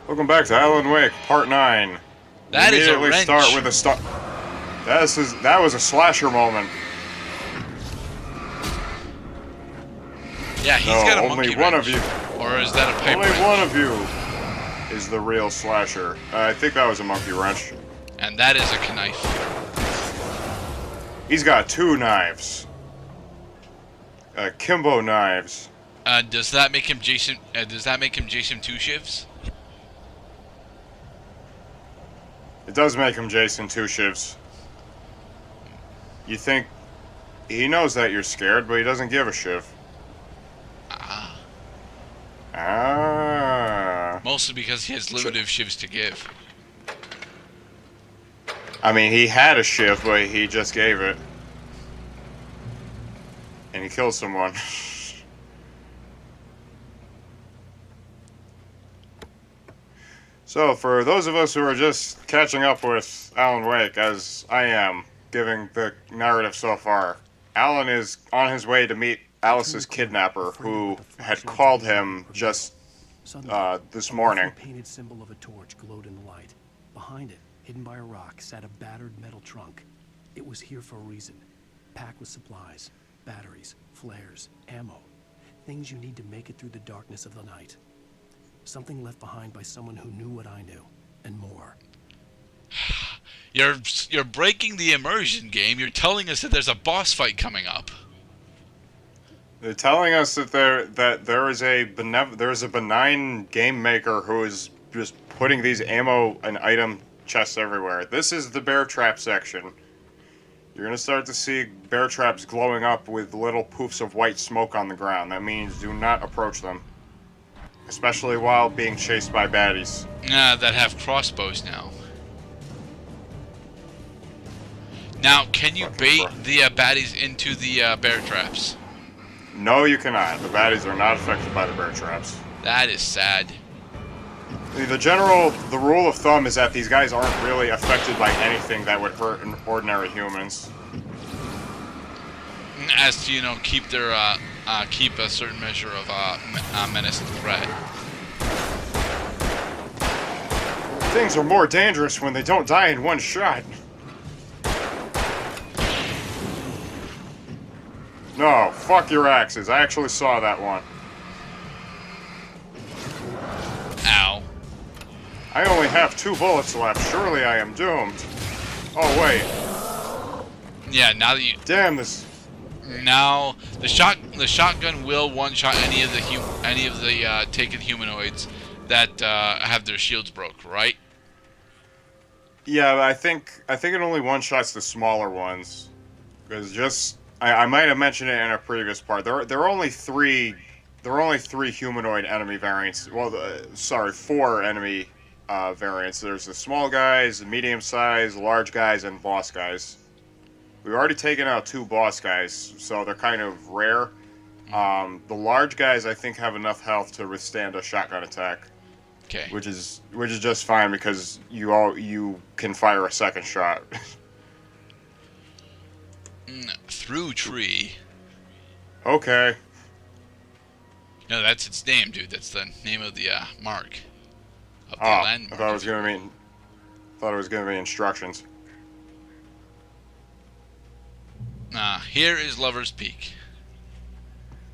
Welcome back to Alan Wake, Part 9. That is a wrench. Start with a start. That was a slasher moment. Yeah, he's got a monkey only one wrench. of you. Or is that a pipe Only wrench? one of you is the real slasher. I think that was a monkey wrench. And that is a knife. He's got 2 knives. Kimbo knives. Does that make him Jason? Does that make him Jason Two Shivs? It does make him Jason Two Shivs. You think he knows that you're scared, but he doesn't give a shiv. Ah. Mostly because he has limited shivs to give. I mean, he had a shiv, but he just gave it. And he killed someone. So, for those of us who are just catching up with Alan Wake, as I am, giving the narrative so far, Alan is on his way to meet Alice's kidnapper, who had called him just this morning. A painted symbol of a torch glowed in the light. Behind it, hidden by a rock, sat a battered metal trunk. It was here for a reason, packed with supplies, batteries, flares, ammo, things you need to make it through the darkness of the night. Something left behind by someone who knew what I knew, and more. You're breaking the immersion game. You're telling us that there's a boss fight coming up. They're telling us that there is a benign game maker who is just putting these ammo and item chests everywhere. This is the bear trap section. You're gonna start to see bear traps glowing up with little poofs of white smoke on the ground. That means do not approach them. Especially while being chased by baddies. That have crossbows now. Now, can you bait the baddies into the bear traps? No, you cannot. The baddies are not affected by the bear traps. That is sad. The rule of thumb is that these guys aren't really affected by anything that would hurt ordinary humans. As to, you know, keep their keep a certain measure of menace and threat. Things are more dangerous when they don't die in one shot. No, fuck your axes. I actually saw that one. Ow. I only have 2 bullets left. Surely I am doomed. Oh, wait. Yeah, now that you... Damn this... Now, the shotgun will one-shot any of the taken humanoids that have their shields broke, right? Yeah, I think it only one-shots the smaller ones. Because I might have mentioned it in a previous part. There are only 3 humanoid enemy variants. Well, 4 enemy variants. There's the small guys, the medium size, large guys, and boss guys. We've already taken out 2 boss guys, so they're kind of rare. The large guys, I think, have enough health to withstand a shotgun attack. Okay. Which is just fine because you can fire a second shot. Through tree. Okay. No, that's its name, dude. That's the name of the mark. Of the I landmark. thought it was gonna be instructions. Here is Lover's Peak.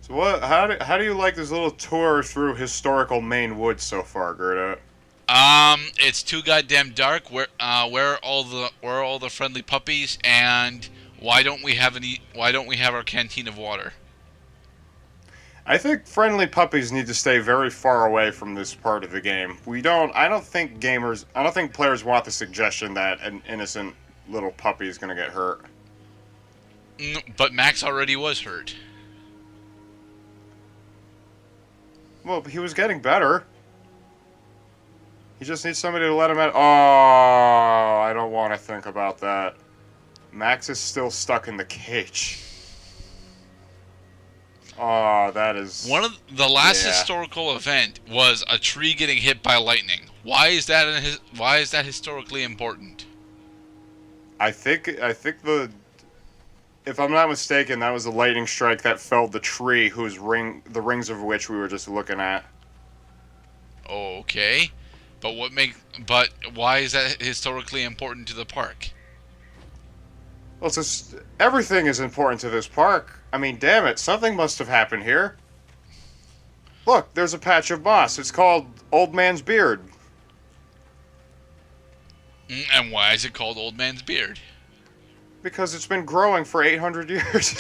So what? How do you like this little tour through historical Maine woods so far, Gerda? It's too goddamn dark. Where are all the friendly puppies? And why don't we have our canteen of water? I think friendly puppies need to stay very far away from this part of the game. I don't think players want the suggestion that an innocent little puppy is gonna get hurt. But Max already was hurt. Well, he was getting better. He just needs somebody to let him out. Oh, I don't want to think about that. Max is still stuck in the cage. Oh, that is... One of the last historical event was a tree getting hit by lightning. Why is that historically important? I think if I'm not mistaken, that was a lightning strike that felled the tree the rings of which we were just looking at. Okay. But why is that historically important to the park? Well, it's just, everything is important to this park. I mean, damn it, something must have happened here. Look, there's a patch of moss. It's called Old Man's Beard. And why is it called Old Man's Beard? Because it's been growing for 800 years.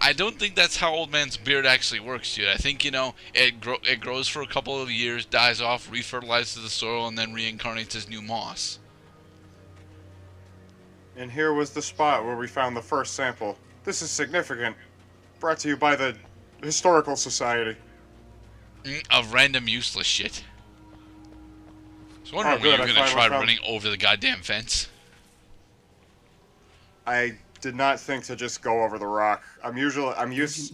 I don't think that's how Old Man's Beard actually works, dude. I think, it grows for a couple of years, dies off, refertilizes the soil, and then reincarnates as new moss. And here was the spot where we found the first sample. This is significant. Brought to you by the Historical Society. Of random useless shit. I was wondering Oh, when you good, were I going to finally try found- running over the goddamn fence. I did not think to just go over the rock. I'm used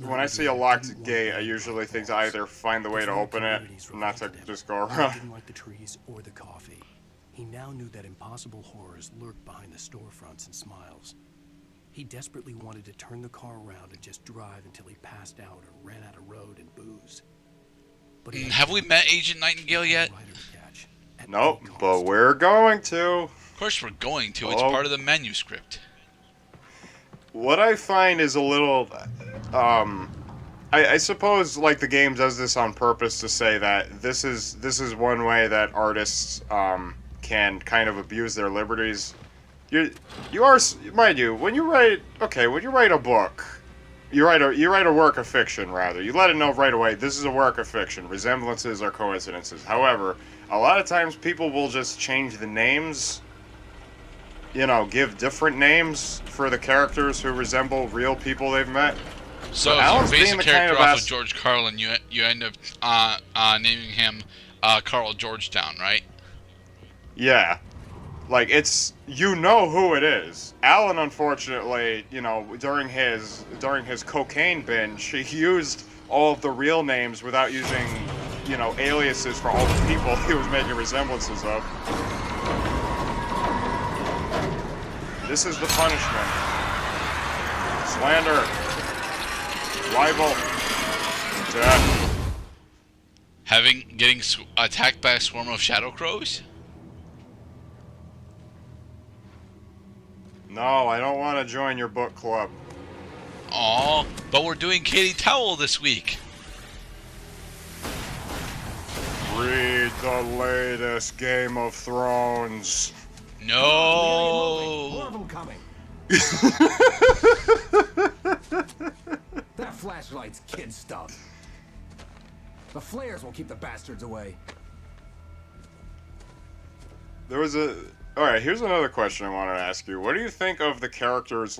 when I see a locked gate, I usually think to either find the way to open it, not to just go He around. didn't like the trees or the coffee. He now knew that impossible horrors lurked behind the storefronts and smiles. He desperately wanted to turn the car around and just drive until he passed out or ran out of road and booze. But he had Have we met Agent Nightingale yet? a rider to catch at Nope, any cost. but we're going to. Of course we're going to. It's Oh. part of the manuscript. What I find is a little, I suppose like the game does this on purpose to say that this is one way that artists can kind of abuse their liberties. You are, mind you, when you write a book, you write a work of fiction rather. You let it know right away this is a work of fiction. Resemblances are coincidences. However, a lot of times people will just change the names. Give different names for the characters who resemble real people they've met. So But if Alan's you base being a the kind character of off of ass- George Carlin, you end up naming him Carl Georgetown, right? Yeah. Like, you know who it is. Alan, unfortunately, during his cocaine binge, he used all of the real names without using, aliases for all the people he was making resemblances of. This is the punishment. Slander. Libel. Death. Getting attacked by a swarm of shadow crows? No, I don't want to join your book club. Aw, but we're doing Katie Towell this week. Read the latest Game of Thrones. No. More of them coming. That flashlight's kid stuff. The flares will keep the bastards away. Alright, here's another question I wanted to ask you. What do you think of the characters,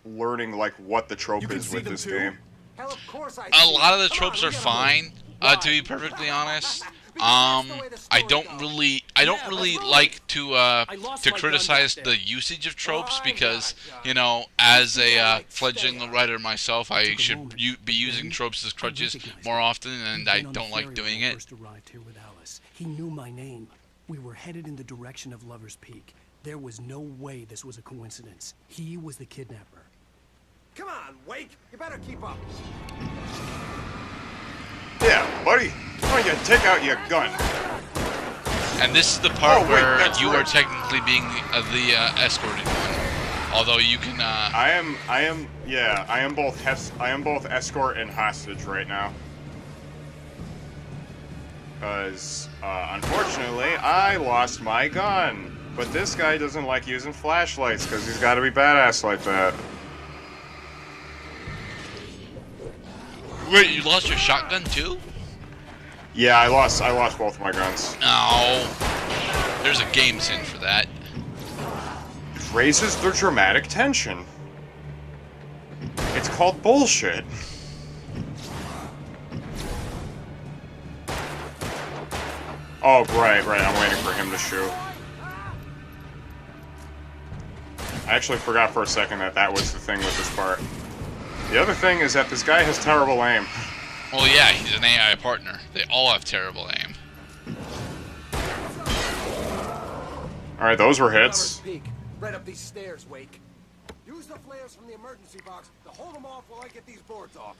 learning, what the trope is with this game? Hell, of course I A see lot of the it. Come tropes on, are we gotta fine. move. To be Why? perfectly honest, Because that's the way the I story don't goes. really let's roll. like to lost my gun criticize back there. the usage of tropes Oh, I because gotcha. as You a like fledgling stay up. writer myself, I took a should moment, be but using then tropes as I crutches recognized more him. often, and He'd I been on the don't like ferry doing when I it. first arrived here with Alice. He knew my name. We were headed in the direction of Lover's Peak. There was no way this was a coincidence. He was the kidnapper. Come on, Wake. You better keep up. Yeah, buddy. Why don't you take out your gun? And this is the part Oh, wait, where that's you right. are technically being the escorted one. Although you can, I am both escort and hostage right now. Because, unfortunately, I lost my gun. But this guy doesn't like using flashlights because he's got to be badass like that. Wait, you lost your shotgun too? Yeah, I lost both my guns. Oh, there's a game sin for that. It raises the dramatic tension. It's called bullshit. Oh, right, I'm waiting for him to shoot. I actually forgot for a second that was the thing with this part. The other thing is that this guy has terrible aim. Well, yeah, he's an AI partner. They all have terrible aim. Alright, those were Lover's hits. Peak. Right up these stairs, Wake. Use the flares from the emergency box to hold them off while I get these boards off.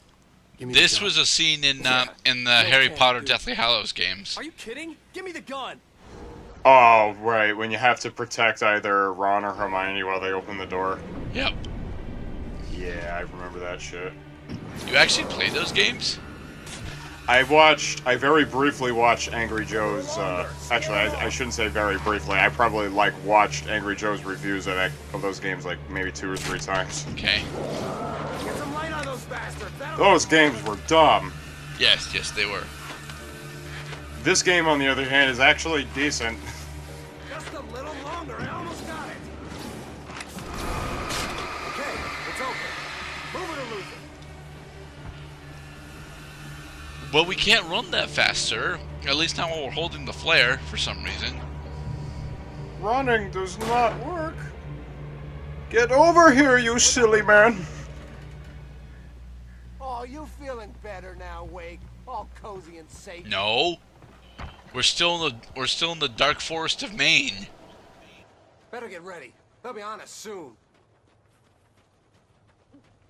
Give me This the gun. was a scene in the Okay, Harry Potter dude. Deathly Hallows games. Are you kidding? Give me the gun. Oh, right, when you have to protect either Ron or Hermione while they open the door. Yep. Yeah, I remember that shit. You actually played those games? I very briefly watched Angry Joe's, actually, I shouldn't say very briefly, I probably, watched Angry Joe's reviews of those games, maybe 2 or 3 times. Okay. Get some light on those bastards. Those games were dumb. Yes, they were. This game, on the other hand, is actually decent. Just a little longer. I almost got it. Okay, it's open. Move it or lose it. Well, we can't run that fast, sir. At least not while we're holding the flare, for some reason. Running does not work. Get over here, you silly man. Oh, you feeling better now, Wake? All cozy and safe. No. We're still in the dark forest of Maine. Better get ready. They'll be on us soon.